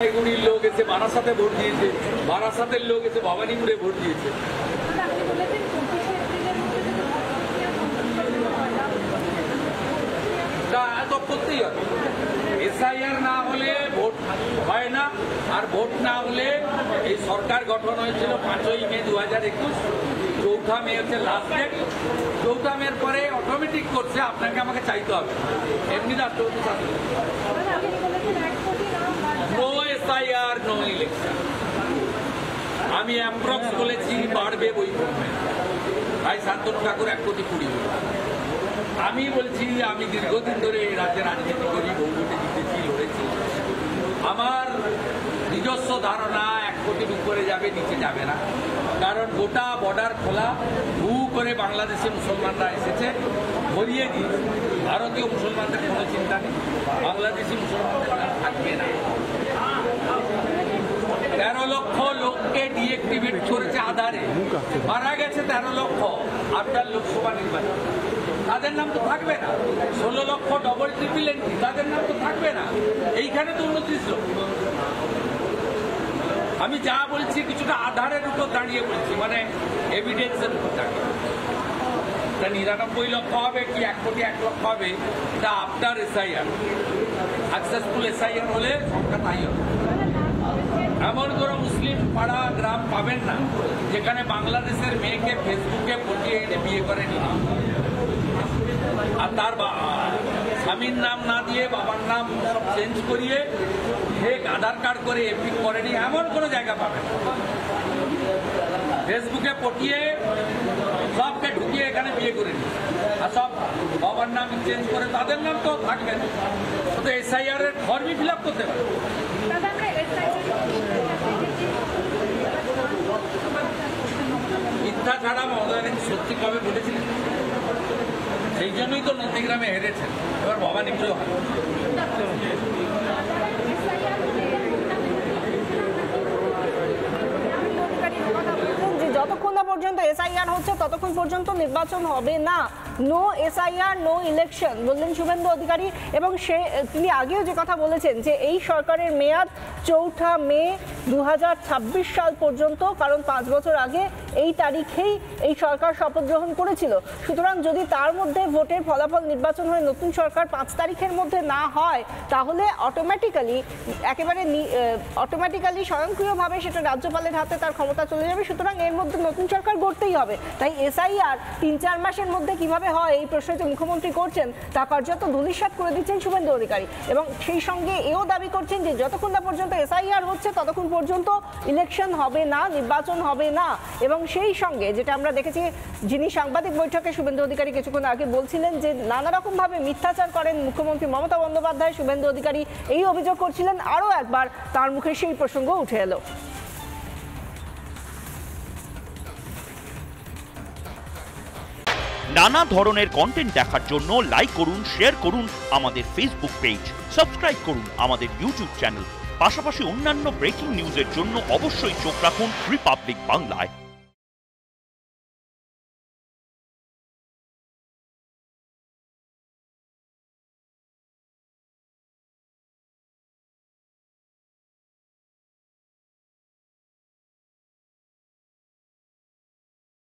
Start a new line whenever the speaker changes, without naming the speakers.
জলপাইগুড়ির লোক এসে বারাসাতে ভোট দিয়েছে, বারাসাতের লোক এসে ভবানীপুরে ভোট দিয়েছে। করতেই হবে, এসআইআর না হলে ভোট হয় না, আর ভোট না হলে এই সরকার গঠন হয়েছিল 5ই মে 2021, 4 মে হচ্ছে লাস্ট ডেট। 4 মের পরে অটোমেটিক করছে, আপনাকে আমাকে চাইতে হবে, এমনি রাষ্ট্রপতি শাসন। No SIR no election. আমি অ্যাপ্রক্স বলেছি বাড়বে বই কমবে, ভাই শান্তনু ঠাকুর 1 কোটি 20। আমি বলছি আমি দীর্ঘদিন ধরে এই রাজ্যে রাজনীতি করি, বহুভোটে জিতেছি, লড়েছি। আমার নিজস্ব ধারণা 1 কোটির উপরে যাবে, নিচে যাবে না। কারণ গোটা বর্ডার খোলা, হু করে বাংলাদেশে মুসলমানরা এসেছে, ভরিয়ে দিয়েছে। ভারতীয় মুসলমানদের কোনো চিন্তা নেই, বাংলাদেশি মুসলমানদের থাকবে না। 13 লক্ষ লোককে ডিএক্টিভেট করেছে আধারে, মারা গেছে 13 লক্ষ আপনার লোকসভা নির্বাচন, তাদের নাম তো থাকবে না। 16 লক্ষ ডবল ট্রিপল এন্ট্রি, তাদের নাম তো থাকবে না। এইখানে তো 29 লক্ষ। আমি যা বলছি কিছুটা আধারের উপর দাঁড়িয়ে বলছি, মানে এভিডেন্সের উপর দাঁড়িয়ে। 99 লক্ষ হবে কি 1 কোটি 1 লক্ষ হবে, এটা আফটার এসআইআর। সাকসেসফুল এসআইআর হলে সংখ্যা তাই হবে। এমন কোনো মুসলিম পাড়া গ্রাম পাবেন না যেখানে বাংলাদেশের মেয়েকে ফেসবুকে পটিয়ে এনে বিয়ে করেনি, আর তার স্বামীর নাম না দিয়ে বাবার নাম সব চেঞ্জ করিয়ে ফেক আধার কার্ড করে এপিক করেনি, এমন কোনো জায়গা পাবেন। ফেসবুকে পটিয়ে সবকে ঢুকিয়ে এখানে বিয়ে করেনি, আর সব বাবার নাম চেঞ্জ করে তাদের নাম তো থাকবে না। শুধু এসআইআর এর ফর্মই ফিল আপ করতে পারে। মিথ্যা ছাড়া মমতা সত্যি কবে বলেছিলেন? সেই জন্যই তো নন্দীগ্রামে হেরেছেন, এবার ভবানীপুরেও হয়।
যতক্ষণ না পর্যন্ত এসআইআর হচ্ছে ততক্ষণ পর্যন্ত নির্বাচন হবে না। নো এসআইআর নো ইলেকশন বললেন শুভেন্দু অধিকারী। এবং তিনি আগেও যে কথা বলেছেন যে এই সরকারের মেয়াদ 4 মে 2026 সাল পর্যন্ত, কারণ 5 বছর আগে এই তারিখেই এই সরকার শপথ গ্রহণ করেছিল। সুতরাং যদি তার মধ্যে ভোটের ফলাফল নির্বাচন হয়ে নতুন সরকার 5 তারিখের মধ্যে না হয়, তাহলে অটোমেটিক্যালি স্বয়ংক্রিয়ভাবে সেটা রাজ্যপালের হাতে তার ক্ষমতা চলে যাবে। সুতরাং এর মধ্যে নতুন সরকার গড়তেই হবে। তাই এসআইআর 3-4 মাসের মধ্যে কিভাবে হয় এই প্রশ্ন যে মুখ্যমন্ত্রী করছেন তা কার্যত ধূলিসাৎ করে দিচ্ছেন শুভেন্দু অধিকারী। এবং সেই সঙ্গে এও দাবি করছেন যে যতক্ষণ না পর্যন্ত এসআইআর হচ্ছে ততক্ষণ পর্যন্ত ইলেকশন হবে না, নির্বাচন হবে না। এবং সেই সঙ্গে যেটা আমরা দেখেছি, যিনি সাংবাদিক বৈঠকে শুভেন্দু অধিকারী কিছুক্ষণ আগে বলছিলেন যে নানা রকমভাবে মিথ্যাচার করেন মুখ্যমন্ত্রী মমতা বন্দ্যোপাধ্যায়, শুভেন্দু অধিকারী এই অভিযোগ করছিলেন। আরও একবার তার মুখে সেই প্রসঙ্গ উঠে এলো।
নানা ধরনের কন্টেন্ট দেখার জন্য লাইক করুন, শেয়ার করুন আমাদের ফেসবুক পেজ, সাবস্ক্রাইব করুন আমাদের ইউটিউব চ্যানেল। পাশাপাশি অন্যান্য ব্রেকিং নিউজের জন্য অবশ্যই চোখ রাখুন রিপাবলিক বাংলায়।